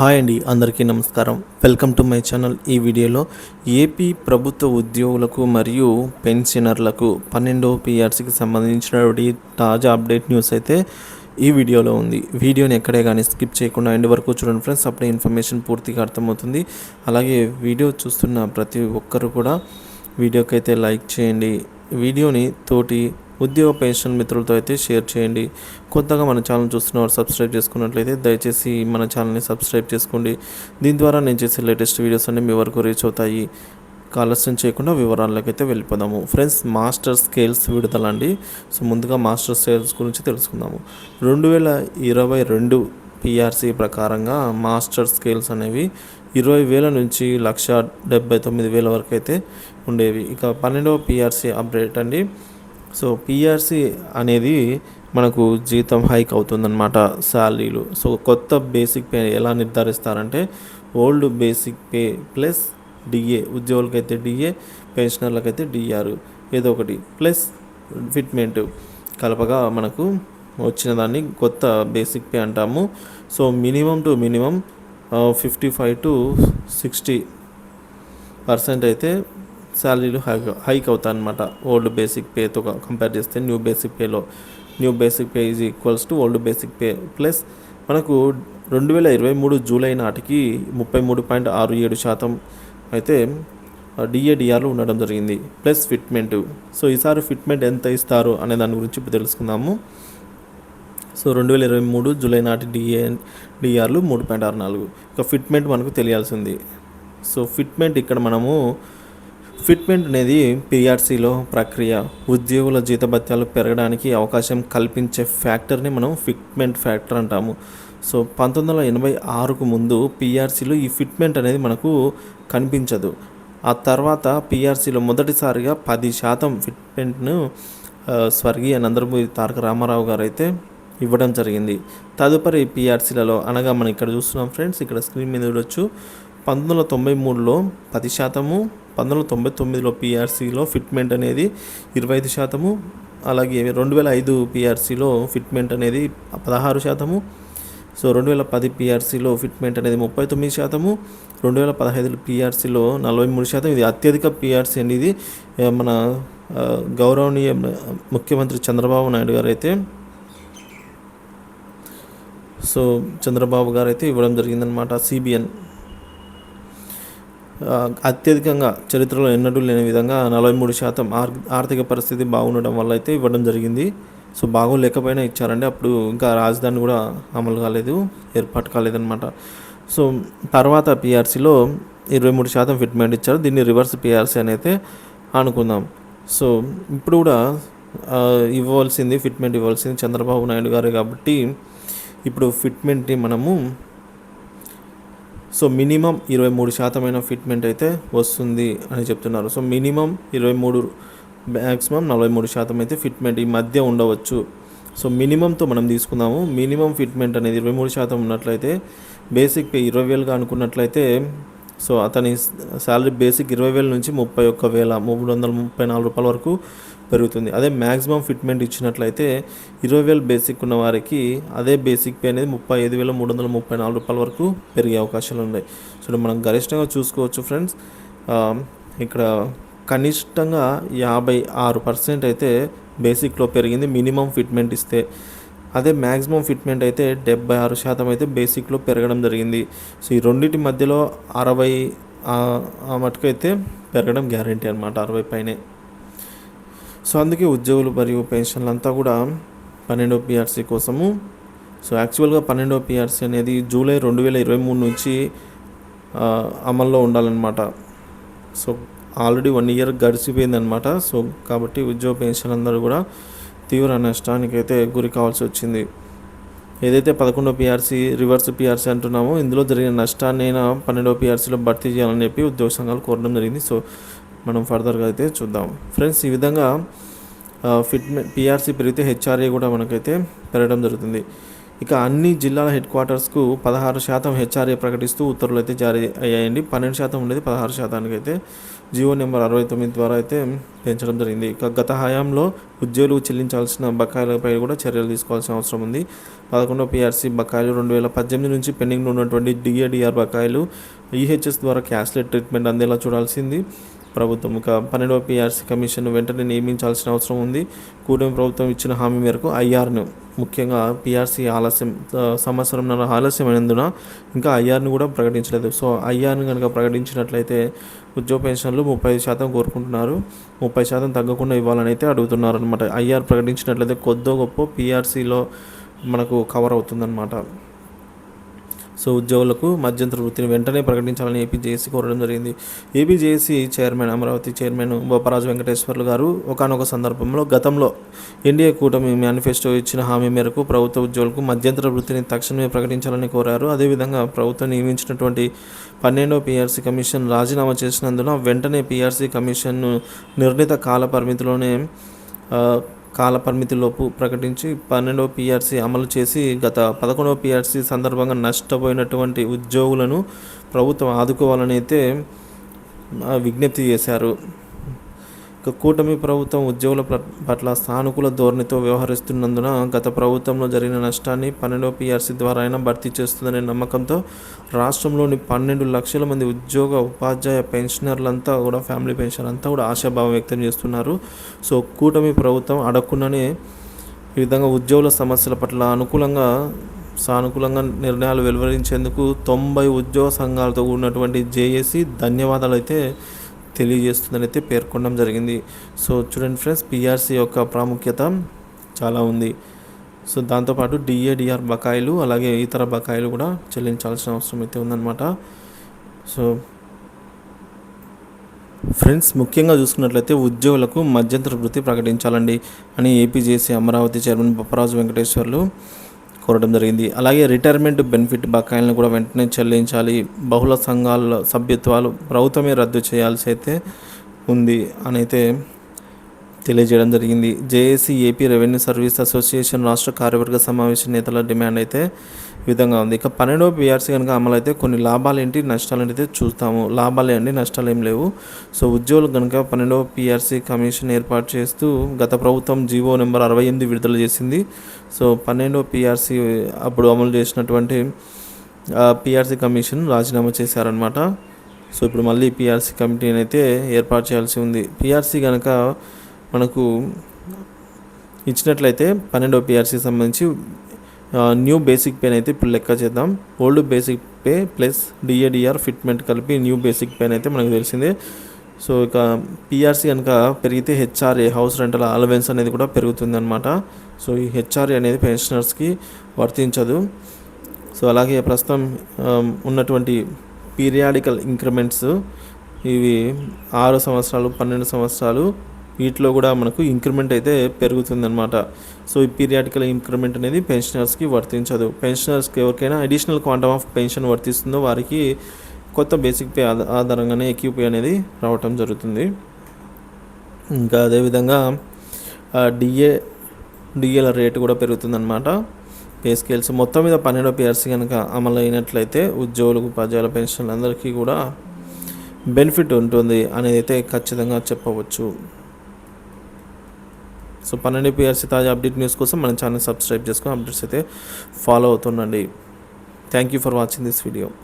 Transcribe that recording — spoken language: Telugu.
హాయ్ అండి, అందరికీ నమస్కారం. Welcome to my channel. ఈ వీడియోలో ఏపీ ప్రభుత్వ ఉద్యోగులకు మరియు పెన్షనర్లకు 12వ పిఆర్సీకి సంబంధించినటువంటి తాజా అప్డేట్ న్యూస్ అయితే ఈ వీడియోలో ఉంది. వీడియోని ఎక్కడే కానీ స్కిప్ చేయకుండా ఎండ్ వరకు చూడండి ఫ్రెండ్స్. అప్పుడే ఇన్ఫర్మేషన్ పూర్తిగా అర్థమవుతుంది. అలాగే వీడియో చూస్తున్న ప్రతి ఒక్కరు కూడా వీడియోకి అయితే లైక్ చేయండి. వీడియోని తోటి ఉద్యోగ పెన్షన్ మిత్రులతో అయితే షేర్ చేయండి. కొత్తగా మన ఛానల్ చూస్తున్నవారు సబ్స్క్రైబ్ చేసుకున్నట్లయితే దయచేసి మన ఛానల్ని సబ్స్క్రైబ్ చేసుకోండి. దీని ద్వారా నేను చేసే లేటెస్ట్ వీడియోస్ అన్నీ మీ వరకు రీచ్ అవుతాయి. ఆలస్యం చేయకుండా వివరాల్లోకి అయితే వెళ్ళిపోదాము. ఫ్రెండ్స్, మాస్టర్ స్కేల్స్ విడుదల అండి. సో ముందుగా మాస్టర్ స్కేల్స్ గురించి తెలుసుకుందాము. 2022 పిఆర్సీ ప్రకారంగా మాస్టర్ స్కేల్స్ అనేవి 20,000 నుంచి 1,79,000 వరకు అయితే ఉండేవి. ఇక 12వ పిఆర్సీ అప్డేట్ అండి. సో పిఆర్సీ అనేది మనకు జీతం హైక్ అవుతుందన్నమాట, శాలరీలు. సో కొత్త బేసిక్ పే ఎలా నిర్ధారిస్తారంటే old basic pay plus DA, ఉద్యోగులకైతే డిఏ, పెన్షనర్లకైతే డిఆర్ ఏదో ఒకటి ప్లస్ ఫిట్మెంట్ కలపగా మనకు వచ్చిన దాన్ని కొత్త బేసిక్ పే అంటాము. So minimum to minimum 55 to 60% అయితే శాలరీలు హైక్ అవుతాయి అన్నమాట. ఓల్డ్ బేసిక్ పేతో కంపేర్ చేస్తే new basic pay is equals to old basic pay plus మనకు 2023 జూలై నాటికి 33.67% అయితే డిఏడిఆర్లు ఉండడం జరిగింది ప్లస్ ఫిట్మెంట్. సో ఈసారి ఫిట్మెంట్ ఎంత ఇస్తారు అనే దాని గురించి ఇప్పుడు తెలుసుకుందాము. సో 2023 జూలై నాటి డిఆర్లు 3.64. ఇక ఫిట్మెంట్ మనకు తెలియాల్సింది. సో ఫిట్మెంట్ అనేది పిఆర్సీలో ప్రక్రియ, ఉద్యోగుల జీతభత్యాలు పెరగడానికి అవకాశం కల్పించే ఫ్యాక్టర్ని మనం ఫిట్మెంట్ ఫ్యాక్టర్ అంటాము. సో 1986కు ముందు పిఆర్సీలో ఈ ఫిట్మెంట్ అనేది మనకు కనిపించదు. ఆ తర్వాత పిఆర్సీలో మొదటిసారిగా 10% ఫిట్మెంట్ను స్వర్గీయ నందమూరి తారక రామారావు గారు అయితే ఇవ్వడం జరిగింది. తదుపరి పిఆర్సీలలో అనగా మనం ఇక్కడ చూస్తున్నాం ఫ్రెండ్స్, ఇక్కడ స్క్రీన్ మీద చూడొచ్చు. 1993లో 10%, 1999లో పిఆర్సీలో ఫిట్మెంట్ అనేది 25%, అలాగే 2005 పిఆర్సీలో ఫిట్మెంట్ అనేది 16%, సో 2010 పిఆర్సీలో ఫిట్మెంట్ అనేది 39%, 2015 పిఆర్సీలో 43%. ఇది అత్యధిక పిఆర్సీ అండి. ఇది మన గౌరవనీయ ముఖ్యమంత్రి చంద్రబాబు నాయుడు గారు అయితే ఇవ్వడం జరిగిందనమాట. సిబిఎన్ అత్యధికంగా చరిత్రలో ఎన్నడూ లేని విధంగా 43% ఆర్థిక పరిస్థితి బాగుండడం వల్ల అయితే ఇవ్వడం జరిగింది. సో బాగోలేకపోయినా ఇచ్చారండి. అప్పుడు ఇంకా రాజధాని కూడా అమలు కాలేదు, ఏర్పాటు కాలేదన్నమాట. సో తర్వాత పిఆర్సీలో 23% ఫిట్మెంట్ ఇచ్చారు. దీన్ని రివర్స్ పిఆర్సీ అని అయితే అనుకుందాం. సో ఇప్పుడు కూడా ఫిట్మెంట్ ఇవ్వాల్సింది చంద్రబాబు నాయుడు గారే కాబట్టి ఇప్పుడు ఫిట్మెంట్ని మనము మినిమం 23% ఫిట్మెంట్ అయితే వస్తుంది అని చెప్తున్నారు. సో మినిమం 23, మ్యాక్సిమం 43% అయితే ఫిట్మెంట్ ఈ మధ్య ఉండవచ్చు. సో మినిమంతో మనం తీసుకుందాము. మినిమం ఫిట్మెంట్ అనేది 23% ఉన్నట్లయితే బేసిక్ పే 20,000గా అనుకున్నట్లయితే సో అతని శాలరీ బేసిక్ 20,000 నుంచి 31,334 రూపాయల వరకు పెరుగుతుంది. అదే మ్యాక్సిమం ఫిట్మెంట్ ఇచ్చినట్లయితే 20,000 బేసిక్ ఉన్న వారికి అదే బేసిక్ పే అనేది 35,334 రూపాయల వరకు పెరిగే అవకాశాలు ఉన్నాయి. సో మనం గరిష్టంగా చూసుకోవచ్చు ఫ్రెండ్స్, ఇక్కడ కనిష్టంగా 56% అయితే బేసిక్లో పెరిగింది మినిమం ఫిట్మెంట్ ఇస్తే. అదే మ్యాక్సిమం ఫిట్మెంట్ అయితే 76% అయితే బేసిక్లో పెరగడం జరిగింది. సో ఈ రెండింటి మధ్యలో 60 మటుకు అయితే పెరగడం గ్యారంటీ అనమాట, 60 పైనే. సో అందుకే ఉద్యోగులు మరియు పెన్షన్లు అంతా కూడా 12వ పిఆర్సీ కోసము. సో యాక్చువల్గా 12వ పిఆర్సీ అనేది జూలై 2023 నుంచి అమల్లో ఉండాలన్నమాట. సో ఆల్రెడీ 1 ఇయర్ గడిచిపోయిందనమాట. సో కాబట్టి ఉద్యోగ పెన్షన్ అందరూ కూడా తీవ్ర నష్టానికి అయితే గురి కావాల్సి వచ్చింది. ఏదైతే 11వ పిఆర్సీ రివర్స్ పిఆర్సీ అంటున్నామో ఇందులో జరిగిన నష్టాన్ని 12వ పిఆర్సీలో భర్తీ చేయాలని చెప్పి ఉద్యోగ సంఘాలు కోరడం జరిగింది. సో మనం ఫర్దర్గా అయితే చూద్దాం ఫ్రెండ్స్. ఈ విధంగా ఫిట్మెంట్ పిఆర్సీ పెరిగితే హెచ్ఆర్ఏ కూడా మనకైతే పెరగడం జరుగుతుంది. ఇక అన్ని జిల్లాల హెడ్ క్వార్టర్స్కు 16% హెచ్ఆర్ఏ ప్రకటిస్తూ ఉత్తర్వులు అయితే జారీ అయ్యాయండి. 12% ఉండేది 16% అయితే జీవో నెంబర్ 69 ద్వారా అయితే పెంచడం జరిగింది. ఇక గత హయాంలో ఉద్యోగులు చెల్లించాల్సిన బకాయిలపై కూడా చర్యలు తీసుకోవాల్సిన అవసరం ఉంది. 11వ పీఆర్సీ బకాయిలు 2018 నుంచి పెండింగ్లో ఉన్నటువంటి డిఏడిఆర్ బకాయిలు ఈహెచ్ఎస్ ద్వారా క్యాష్లెస్ ట్రీట్మెంట్ అందేలా చూడాల్సింది ప్రభుత్వం. ఇక 12వ పీఆర్సీ కమిషన్ వెంటనే నియమించాల్సిన అవసరం ఉంది. కూటమి ప్రభుత్వం ఇచ్చిన హామీ మేరకు ఐఆర్ను, ముఖ్యంగా పీఆర్సీ సంవత్సరంన్నర ఆలస్యమైనందున ఇంకా ఐఆర్ను కూడా ప్రకటించలేదు. సో ఐఆర్ను కనుక ప్రకటించినట్లయితే ఉద్యోగ పెన్షన్లు 35% కోరుకుంటున్నారు. 30% తగ్గకుండా ఇవ్వాలని అయితే అడుగుతున్నారు అనమాట. ఐఆర్ ప్రకటించినట్లయితే కొద్దో గొప్ప పీఆర్సీలో మనకు కవర్ అవుతుందన్నమాట. సో ఉద్యోగులకు మధ్యంతర వృత్తిని వెంటనే ప్రకటించాలని ఏపీజేఏసీ కోరడం జరిగింది. APJAC chairman, Amaravati chairman Bopparaju Venkateswarlu గారు ఒకానొక సందర్భంలో గతంలో ఎన్డీఏ కూటమి మేనిఫెస్టో ఇచ్చిన హామీ మేరకు ప్రభుత్వ ఉద్యోగులకు మధ్యంతర వృత్తిని తక్షణమే ప్రకటించాలని కోరారు. అదేవిధంగా ప్రభుత్వం నియమించినటువంటి 12వ పీఆర్సీ కమిషన్ రాజీనామా చేసినందున వెంటనే పీఆర్సీ కమిషన్ను నిర్ణీత కాలపరిమితిలోపు ప్రకటించి 12వ పీఆర్సీ అమలు చేసి గత 11వ పీఆర్సీ సందర్భంగా నష్టపోయినటువంటి ఉద్యోగులను ప్రభుత్వం ఆదుకోవాలని అయితే విజ్ఞప్తి చేశారు. ఇక కూటమి ప్రభుత్వం ఉద్యోగుల పట్ల సానుకూల ధోరణితో వ్యవహరిస్తున్నందున గత ప్రభుత్వంలో జరిగిన నష్టాన్ని 12వ పీఆర్సీ ద్వారా అయినా భర్తీ చేస్తుందనే నమ్మకంతో రాష్ట్రంలోని 12 లక్షల మంది ఉద్యోగ ఉపాధ్యాయ పెన్షనర్లంతా కూడా, ఫ్యామిలీ పెన్షన్ అంతా కూడా ఆశాభావం వ్యక్తం చేస్తున్నారు. సో కూటమి ప్రభుత్వం అడగకుండానే ఈ విధంగా ఉద్యోగుల సమస్యల పట్ల సానుకూలంగా నిర్ణయాలు వెలువరించేందుకు 90 ఉద్యోగ సంఘాలతో కూడినటువంటి జేఏసీ ధన్యవాదాలు అయితే తెలియజేస్తుందని అయితే పేర్కొనడం జరిగింది. సో చూడండి ఫ్రెండ్స్, పీఆర్సీ యొక్క ప్రాముఖ్యత చాలా ఉంది. సో దాంతోపాటు డిఏడిఆర్ బకాయిలు, అలాగే ఇతర బకాయిలు కూడా చెల్లించాల్సిన అవసరం అయితే ఉందన్నమాట. సో ఫ్రెండ్స్, ముఖ్యంగా చూసుకున్నట్లయితే ఉద్యోగులకు మధ్యంతర వృత్తి ప్రకటించాలండి అని ఏపీజేఏసీ అమరావతి చైర్మన్ బొప్పరాజు వెంకటేశ్వర్లు కోరడం జరిగింది. అలాగే రిటైర్మెంట్ బెనిఫిట్ బకాయిలను కూడా వెంటనే చెల్లించాలి. బహుళ సంఘాల సభ్యత్వాలు ప్రభుత్వమే రద్దు చేయాల్సి అయితే ఉంది అని అయితే తెలియజేయడం జరిగింది. JAC AP revenue service association రాష్ట్ర కార్యవర్గ సమావేశ నేతల డిమాండ్ అయితే ఈ విధంగా ఉంది. ఇక 12వ పీఆర్సీ కనుక అమలు అయితే కొన్ని లాభాలు ఏంటి, నష్టాలు అయితే చూస్తాము. లాభాలే అండి, నష్టాలు ఏం లేవు. సో ఉద్యోగులు కనుక 12వ పీఆర్సీ కమిషన్ ఏర్పాటు చేస్తూ గత ప్రభుత్వం జీవో నెంబర్ 68 విడుదల చేసింది. సో 12వ పీఆర్సీ అప్పుడు అమలు చేసినటువంటి పీఆర్సీ కమిషన్ రాజీనామా చేశారనమాట. సో ఇప్పుడు మళ్ళీ పీఆర్సీ కమిటీని అయితే ఏర్పాటు చేయాల్సి ఉంది. పీఆర్సీ కనుక మనకు ఇచ్చినట్లయితే 12వ పీఆర్సీకి సంబంధించి న్యూ బేసిక్ పేని అయితే ఇప్పుడు లెక్క చేద్దాం. Old basic pay plus DADR fitment కలిపి న్యూ బేసిక్ పేని అయితే మనకు తెలిసిందే. సో ఇక పీఆర్సీ కనుక పెరిగితే హెచ్ఆర్ఏ, హౌస్ రెంటల్ అలవెన్స్ అనేది కూడా పెరుగుతుంది అనమాట. సో ఈ హెచ్ఆర్ఏ అనేది పెన్షనర్స్కి వర్తించదు. సో అలాగే ప్రస్తుతం ఉన్నటువంటి పీరియాడికల్ ఇంక్రిమెంట్స్ ఇవి 6 సంవత్సరాలు, 12 సంవత్సరాలు వీటిలో కూడా మనకు ఇంక్రిమెంట్ అయితే పెరుగుతుందన్నమాట. సో ఈ పీరియాడికల్ ఇంక్రిమెంట్ అనేది పెన్షనర్స్కి వర్తించదు. పెన్షనర్స్కి ఎవరికైనా అడిషనల్ క్వాంటమ్ ఆఫ్ పెన్షన్ వర్తిస్తుందో వారికి కొత్త బేసిక్ పే ఆధారంగానే EQP అనేది రావటం జరుగుతుంది. ఇంకా అదేవిధంగా డిఏల రేటు కూడా పెరుగుతుందన్నమాట. పే స్కేల్స్ మొత్తం మీద 12వ పీఆర్సీ కనుక అమలు అయినట్లయితే ఉద్యోగులకు, ఉపాధ్యాయుల పెన్షన్లందరికీ కూడా బెనిఫిట్ ఉంటుంది అనేది అయితే ఖచ్చితంగా చెప్పవచ్చు. సో 12వ పీఆర్సీ తాజా అప్డేట్ న్యూస్ కోసం మన ఛానల్ సబ్స్క్రైబ్ చేసుకొని అప్డేట్స్ అయితే ఫాలో అవుతుండండి. Thank you for watching this video.